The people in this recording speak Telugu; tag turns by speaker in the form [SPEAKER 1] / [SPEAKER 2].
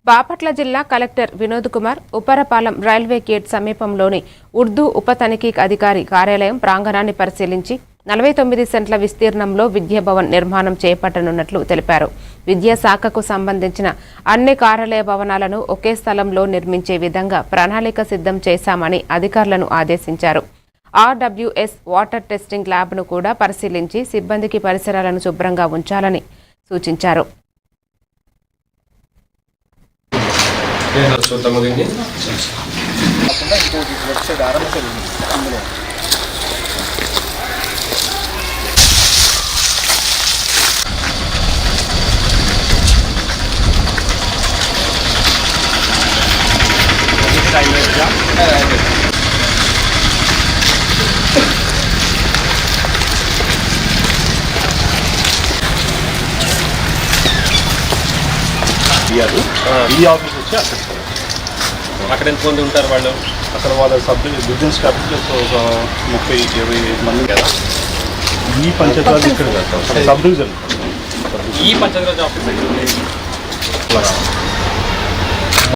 [SPEAKER 1] బాపట్ల జిల్లా collector Vinod Kumar Upparapalem railway gate సమీపంలోని ఉర్దూ ఉప తనిఖీ అధికారి కార్యాలయం ప్రాంగణాన్ని పరిశీలించి 49 సెంట్ల విస్తీర్ణంలో విద్యాభవన్ నిర్మాణం చేపట్టనున్నట్లు తెలిపారు. విద్యాశాఖకు సంబంధించిన అన్ని కార్యాలయ భవనాలను ఒకే స్థలంలో నిర్మించే విధంగా ప్రణాళిక సిద్ధం చేశామని అధికారులను ఆదేశించారు. ఆర్డబ్ల్యూఎస్ వాటర్ టెస్టింగ్ ల్యాబ్ను కూడా పరిశీలించి సిబ్బందికి పరిసరాలను శుభ్రంగా ఉంచాలని సూచించారు.
[SPEAKER 2] ఈ ఆఫీస్ వచ్చి అక్కడ ఎంతమంది ఉంటారు వాళ్ళు? అక్కడ వాళ్ళ బిజినెస్ క్యాపిటల్ ఒక 30-20 మంది కదా. ఈ పంచాయతీరాజ్ ఇక్కడ సబ్ డివిజన్ ఈ పంచాయతీరాజ్ ఆఫీస్